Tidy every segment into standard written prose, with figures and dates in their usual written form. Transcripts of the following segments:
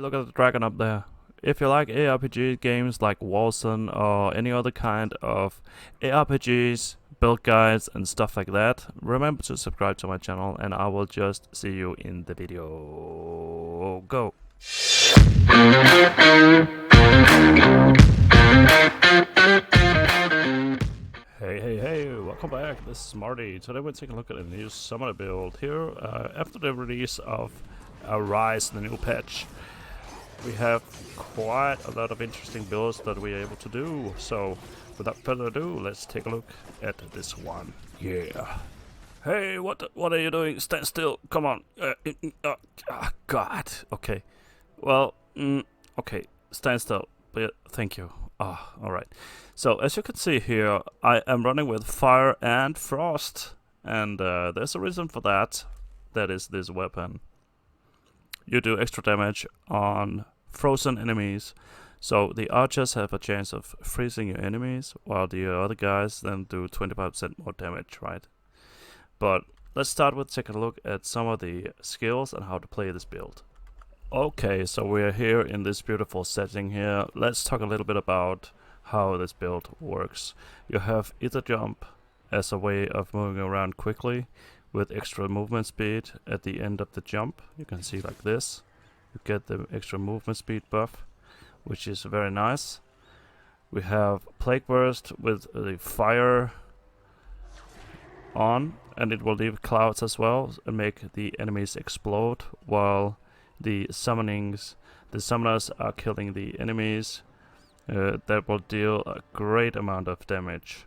look at the dragon up there. If you like ARPG games like Wolcen or any other kind of ARPGs, build guides and stuff like that, remember to subscribe to my channel and I will just see you in the video. Go! Hey, welcome back. This is Marty. Today we're taking a look at a new summoner build here after the release of Rise, the new patch. We have quite a lot of interesting builds that we're able to do, so without further ado, let's take a look at this one. Yeah. Hey, what are you doing? Stand still. Come on. God. Okay. Well, okay. Stand still. Thank you. Alright. So, as you can see here, I am running with Fire and Frost. And there's a reason for that. That is this weapon. You do extra damage on frozen enemies. So, the archers have a chance of freezing your enemies, while the other guys then do 25% more damage, right? But let's start with taking a look at some of the skills and how to play this build. Okay, so we're here in this beautiful setting here. Let's talk a little bit about how this build works. You have Ether Jump as a way of moving around quickly with extra movement speed at the end of the jump. You can see like this. You get the extra movement speed buff, which is very nice. We have Plague Burst with the fire on, and it will leave clouds as well and make the enemies explode while the summoners are killing the enemies. That will deal a great amount of damage.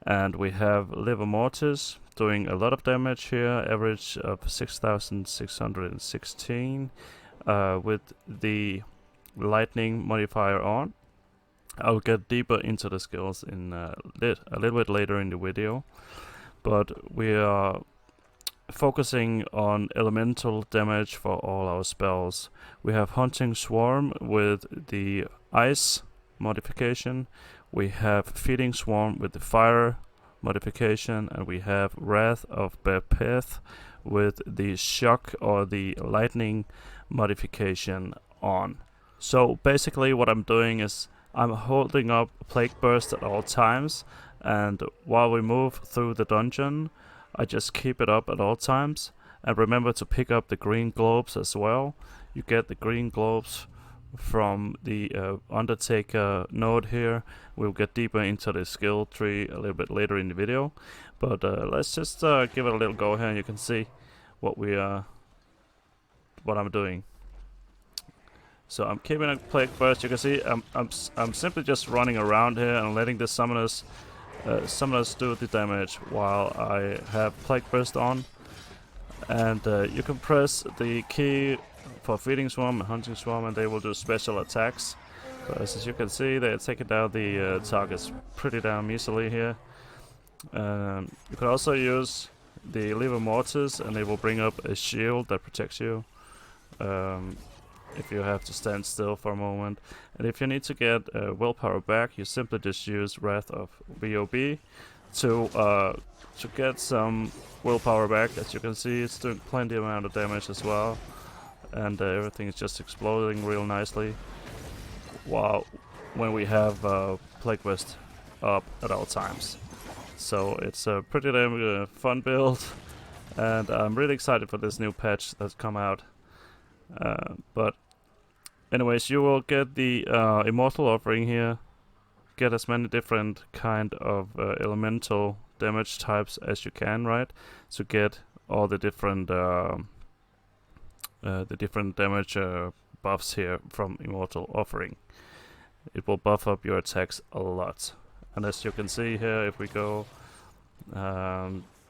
And we have Liver Mortis doing a lot of damage here, average of 6,616 with the lightning modifier on. I'll get deeper into the skills in a little bit later in the video, but we are focusing on elemental damage for all our spells. We have Hunting Swarm with the ice modification, we have Feeding Swarm with the fire modification, and we have Wrath of Bapeth with the shock or the lightning modification on. So basically what I'm doing is I'm holding up Plague Burst at all times, and while we move through the dungeon I just keep it up at all times. And remember to pick up the green globes as well. You get the green globes from the Undertaker node here. We'll get deeper into the skill tree a little bit later in the video, but let's just give it a little go here and you can see what I'm doing. So I'm keeping a Plague Burst. You can see I'm simply just running around here and letting the summoners do the damage while I have Plague Burst on. And you can press the key for Feeding Swarm and Hunting Swarm and they will do special attacks. But as you can see, they're taking down the targets pretty damn easily here. You can also use the Liver Mortis and they will bring up a shield that protects you if you have to stand still for a moment. And if you need to get willpower back, you simply just use Wrath of BOB to get some willpower back. As you can see, it's doing plenty amount of damage as well, and everything is just exploding real nicely. While when we have Plague Burst up at all times, so it's a pretty damn fun build, and I'm really excited for this new patch that's come out. But anyways, you will get the Immortal Offering here. Get as many different kind of elemental damage types as you can, right? To get all the different damage buffs here from Immortal Offering. It will buff up your attacks a lot. And as you can see here, if we go,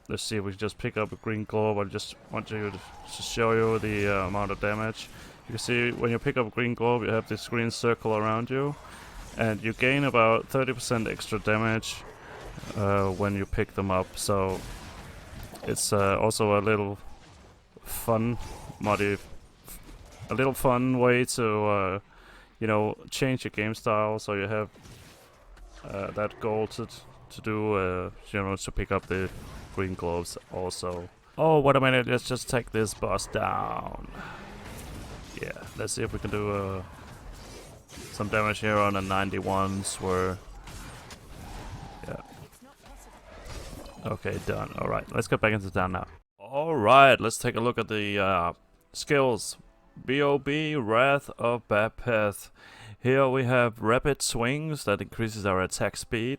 let's see if we just pick up a green globe. I just want you to show you the amount of damage. You can see when you pick up a green globe, you have this green circle around you, and you gain about 30% extra damage when you pick them up. So it's also a little fun way to change your game style. So you have that goal to do to pick up the green globes also. Oh, wait a minute, let's just take this boss down. Yeah, let's see if we can do some damage here on a 91s where... Yeah. Okay, done. Alright, let's get back into town now. Alright, let's take a look at the skills. B.O.B. Wrath of Bad Path. Here we have rapid swings that increases our attack speed.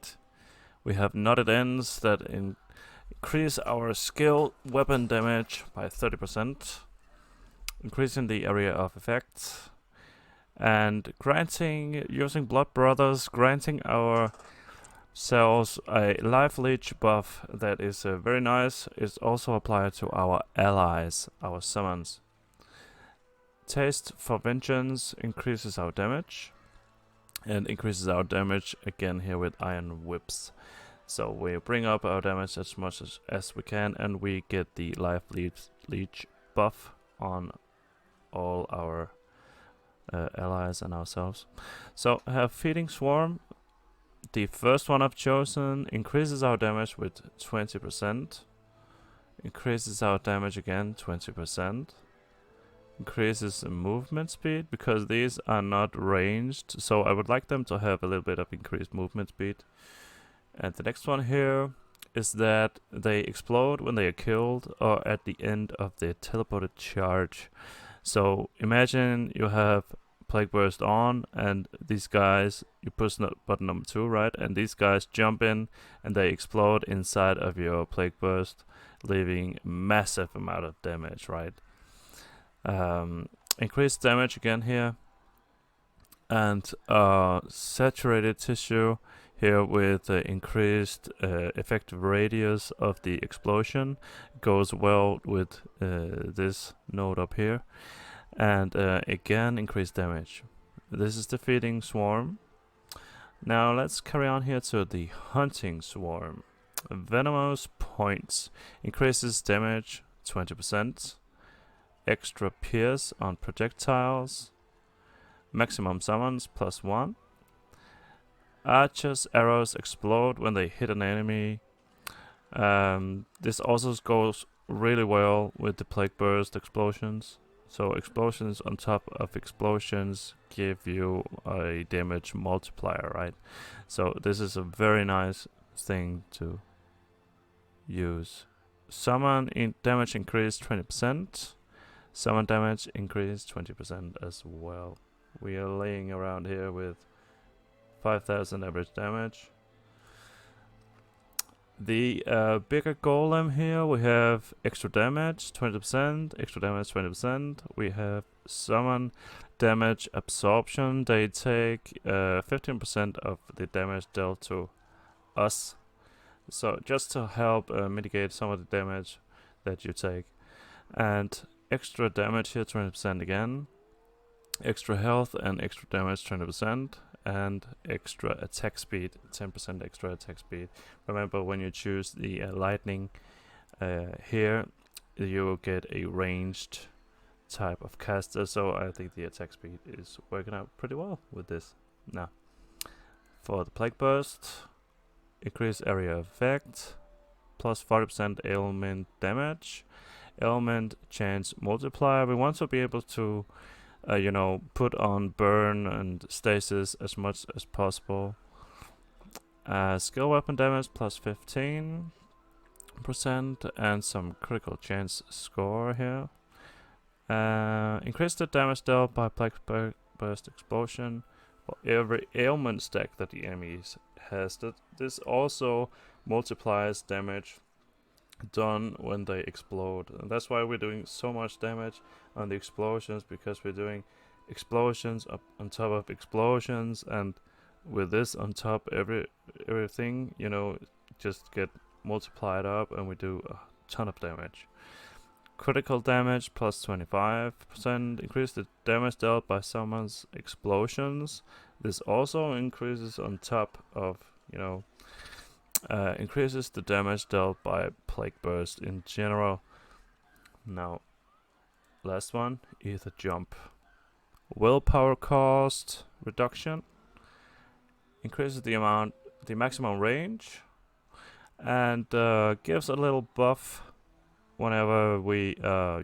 We have knotted ends that increase our skill weapon damage by 30%. Increasing the area of effect. And granting, using Blood Brothers, granting our cells a life leech buff that is very nice. It's also applied to our allies, our summons. Taste for Vengeance increases our damage. And increases our damage again here with Iron Whips. So we bring up our damage as much as we can, and we get the life leech buff on all our allies and ourselves. So I have Feeding Swarm. The first one I've chosen increases our damage with 20%. Increases our damage again 20%. Increases movement speed because these are not ranged, so I would like them to have a little bit of increased movement speed. And the next one here is that they explode when they are killed or at the end of their teleported charge. So imagine you have Plague Burst on, and these guys, you push button number 2, right? And these guys jump in and they explode inside of your Plague Burst, leaving massive amount of damage, right? Increased damage again here, and saturated tissue here with increased effective radius of the explosion goes well with this node up here, and again increased damage. This is the Feeding Swarm. Now let's carry on here to the Hunting Swarm. Venomous Points increases damage 20%. Extra pierce on projectiles. Maximum summons +1. Archer's arrows explode when they hit an enemy. This also goes really well with the Plague Burst explosions. So explosions on top of explosions give you a damage multiplier, right? So this is a very nice thing to use. Summon damage increased 20%. Summon damage increased 20% as well. We are laying around here with 5,000 average damage. The bigger golem here, we have extra damage 20%, extra damage 20%. We have summon damage absorption. They take 15% of the damage dealt to us. So just to help mitigate some of the damage that you take. And extra damage here 20% again. Extra health and extra damage 20%. And extra attack speed, 10% extra attack speed. Remember, when you choose the lightning here, you will get a ranged type of caster, so I think the attack speed is working out pretty well with this. Now, for the Plague Burst, increase area effect, plus 40% ailment damage, ailment chance multiplier. We want to be able to you know, put on burn and stasis as much as possible. Skill weapon damage plus 15%, and some critical chance score here. Increase the damage dealt by Plague Burst explosion for every ailment stack that the enemy has. This also multiplies damage done when they explode, and that's why we're doing so much damage on the explosions, because we're doing explosions up on top of explosions, and with this on top, everything, you know, just get multiplied up, and we do a ton of damage. Critical damage plus 25%, increase the damage dealt by someone's explosions. This also increases on top of, you know, increases the damage dealt by Plague Burst in general. Now, last one, Ether Jump. Willpower cost reduction. Increases the maximum range, and gives a little buff whenever we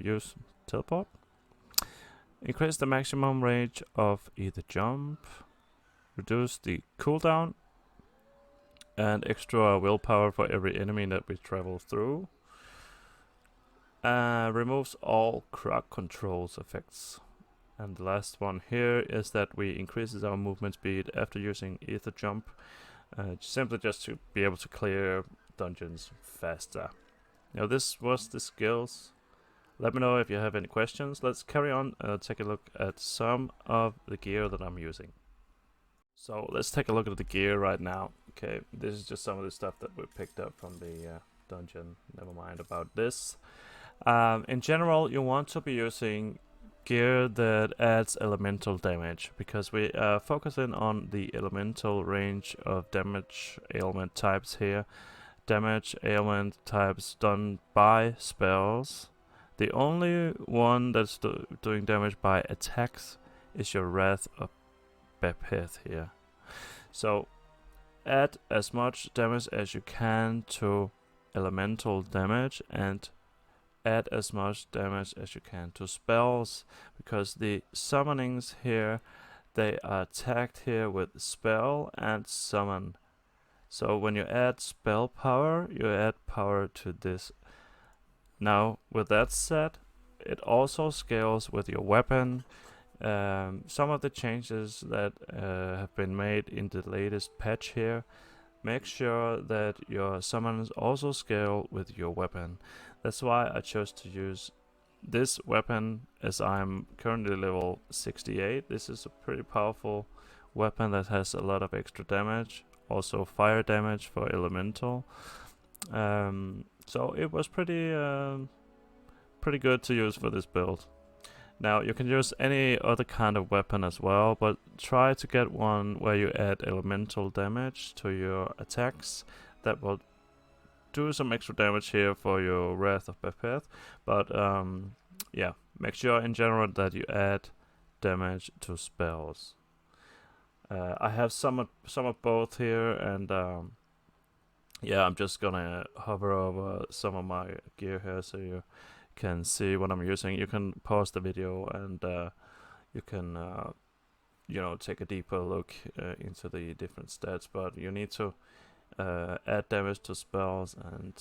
use teleport. Increase the maximum range of either jump, reduce the cooldown, and extra willpower for every enemy that we travel through. Removes all crowd controls effects. And the last one here is that we increases our movement speed after using ether jump, simply just to be able to clear dungeons faster. Now this was the skills. Let me know if you have any questions. Let's carry on, take a look at some of the gear that I'm using. So let's take a look at the gear right now. Okay, this is just some of the stuff that we picked up from the dungeon. Never mind about this. In general, you want to be using gear that adds elemental damage, because we are focusing on the elemental range of damage ailment types here. Damage ailment types done by spells. The only one that's doing damage by attacks is your Wrath of Bapeth here. So add as much damage as you can to elemental damage, and add as much damage as you can to spells, because the summonings here, they are tagged here with spell and summon. So when you add spell power, you add power to this. Now with that said, it also scales with your weapon. Some of the changes that have been made in the latest patch here, make sure that your summons also scale with your weapon. That's why I chose to use this weapon, as I'm currently level 68. This is a pretty powerful weapon that has a lot of extra damage, also fire damage for elemental. So it was pretty good to use for this build. Now you can use any other kind of weapon as well, but try to get one where you add elemental damage to your attacks. That will do some extra damage here for your Wrath of Bapeth, but yeah, make sure in general that you add damage to spells. I have some of both here, and yeah, I'm just gonna hover over some of my gear here so you can see what I'm using. You can pause the video and you can take a deeper look into the different stats, but you need to add damage to spells and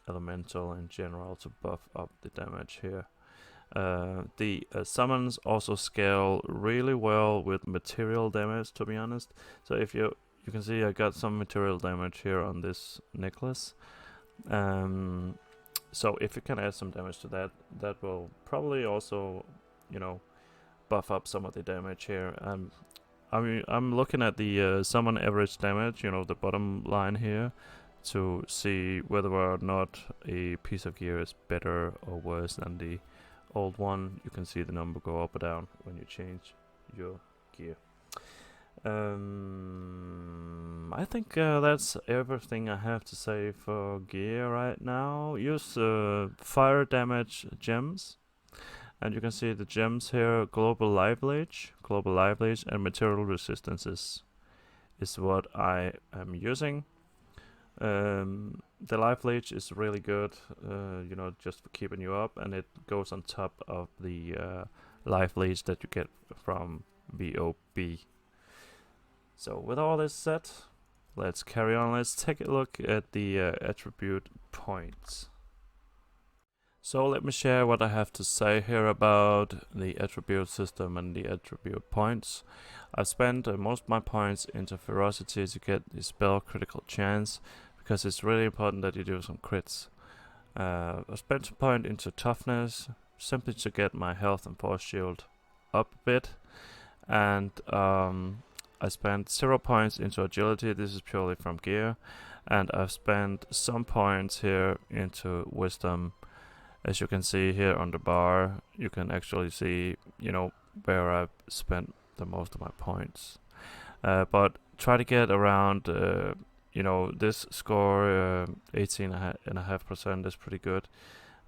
elemental in general to buff up the damage here. The summons also scale really well with material damage, to be honest. So if you can see I got some material damage here on this necklace. So if you can add some damage to that, that will probably also, buff up some of the damage here. I'm looking at the summon average damage, the bottom line here, to see whether or not a piece of gear is better or worse than the old one. You can see the number go up or down when you change your gear. I think that's everything I have to say for gear right now. Use fire damage gems, and you can see the gems here: global life leech, and material resistances is what I am using. The life leech is really good, just for keeping you up, and it goes on top of the life leech that you get from VOB. So with all this said, let's carry on. Let's take a look at the attribute points. So let me share what I have to say here about the attribute system and the attribute points. I've spent most of my points into ferocity to get the spell critical chance, because it's really important that you do some crits. I spent a point into toughness, simply to get my health and force shield up a bit, and I spent 0 points into agility. This is purely from gear, and I've spent some points here into wisdom. As you can see here on the bar, you can actually see, where I've spent the most of my points. But try to get around, this score, 18.5% is pretty good.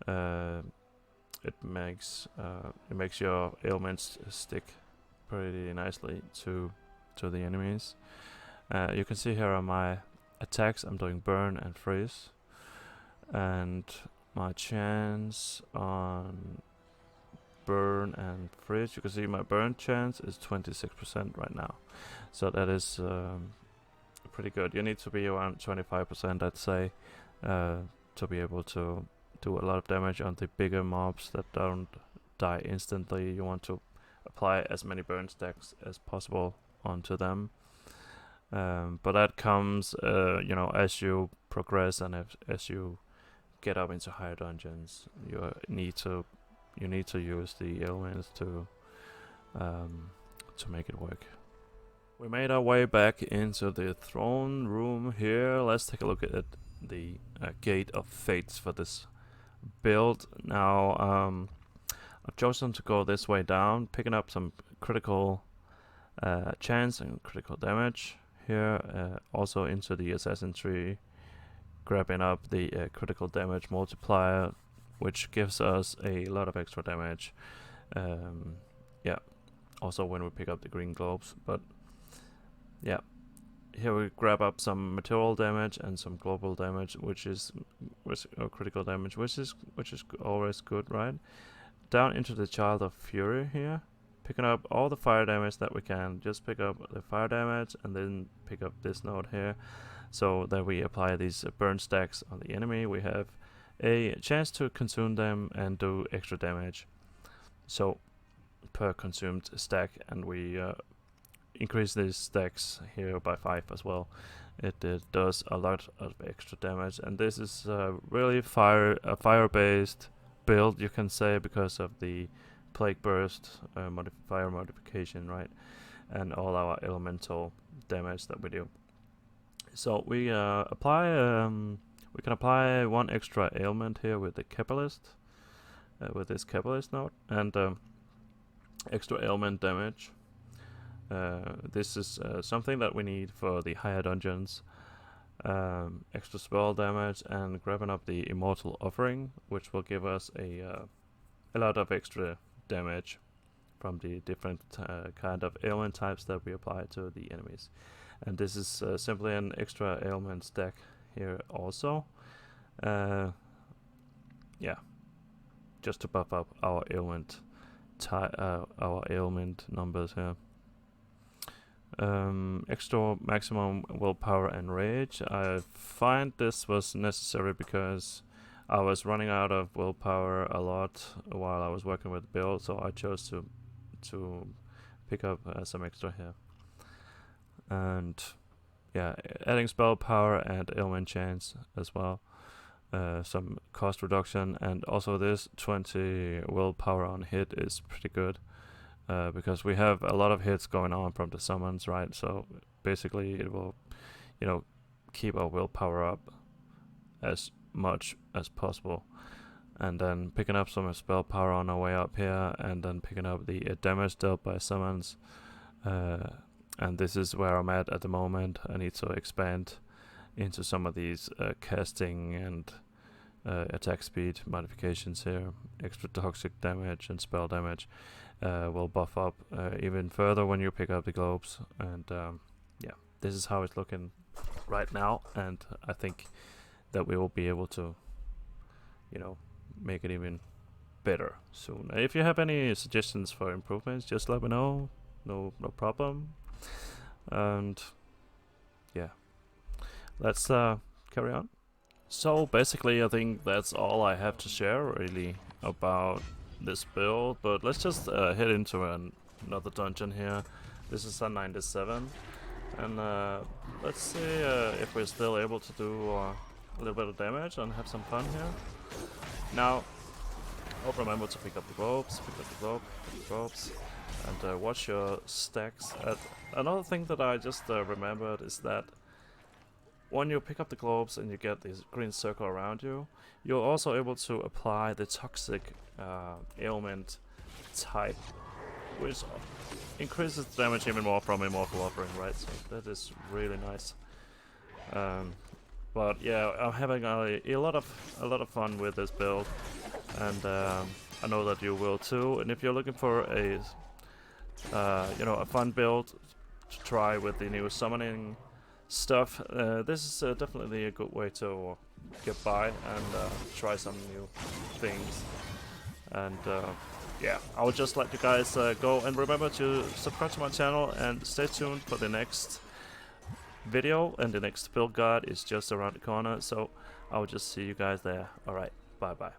It makes your ailments stick pretty nicely to the enemies. You can see here are my attacks. I'm doing burn and freeze, and my chance on burn and freeze. You can see my burn chance is 26% right now, so that is pretty good. You need to be around 25%, I'd say, to be able to do a lot of damage on the bigger mobs that don't die instantly. You want to apply as many burn stacks as possible onto them. But that comes, you know, as you progress and as you get up into higher dungeons, you need to use the elements to make it work. We made our way back into the throne room here. Let's take a look at the Gate of Fates for this build. Now, I've chosen to go this way down, picking up some critical chance and critical damage here. Also into the assassin tree, grabbing up the critical damage multiplier, which gives us a lot of extra damage. Yeah, also when we pick up the green globes. But yeah, here we grab up some material damage and some global damage, which is critical damage, which is always good, right? Down into the Child of Fury here, picking up all the fire damage that we can. Just pick up the fire damage and then pick up this node here, so that we apply these burn stacks on the enemy. We have a chance to consume them and do extra damage, so per consumed stack, and we increase these stacks here by 5 as well. It does a lot of extra damage, and this is really a fire-based build, you can say, because of the plague burst fire modification, right, and all our elemental damage that we do. So we we can apply one extra ailment here with the Capitalist, with this Capitalist node, and extra ailment damage. This is something that we need for the higher dungeons. Extra spell damage, and grabbing up the Immortal Offering, which will give us a lot of extra damage from the different kind of ailment types that we apply to the enemies. And this is simply an extra ailment stack here also. Yeah, just to buff up our ailment numbers here. Extra maximum willpower and rage. I find this was necessary because I was running out of willpower a lot while I was working with the build, so I chose to pick up some extra here. And yeah, adding spell power and ailment chance as well. Some cost reduction, and also this 20 willpower on hit is pretty good. Because we have a lot of hits going on from the summons, right? So basically it will, you know, keep our willpower up as much as possible. And then picking up some spell power on our way up here, and then picking up the damage dealt by summons. And this is where I'm at the moment. I need to expand into some of these casting and attack speed modifications here. Extra toxic damage and spell damage will buff up even further when you pick up the globes. And yeah, this is how it's looking right now, and I think that we will be able to, you know, make it even better soon. If you have any suggestions for improvements, just let me know. No problem. And yeah, let's carry on. So basically, I think that's all I have to share really about this build, but let's just head into another dungeon here. This is Sun 97, and let's see if we're still able to do a little bit of damage and have some fun here. Now, oh, remember to pick up the globes, pick up the globes, and watch your stacks. Another thing that I just remembered is that when you pick up the globes and you get this green circle around you, you're also able to apply the toxic ailment type, which increases the damage even more from Immortal Offering, right? So that is really nice. But yeah, I'm having a lot of fun with this build, and I know that you will too. And if you're looking for a you know, a fun build to try with the new summoning stuff, this is definitely a good way to get by and try some new things. And yeah, I will just let you guys go, and remember to subscribe to my channel and stay tuned for the next video, and the next build guide is just around the corner, so I will just see you guys there. Alright, bye bye.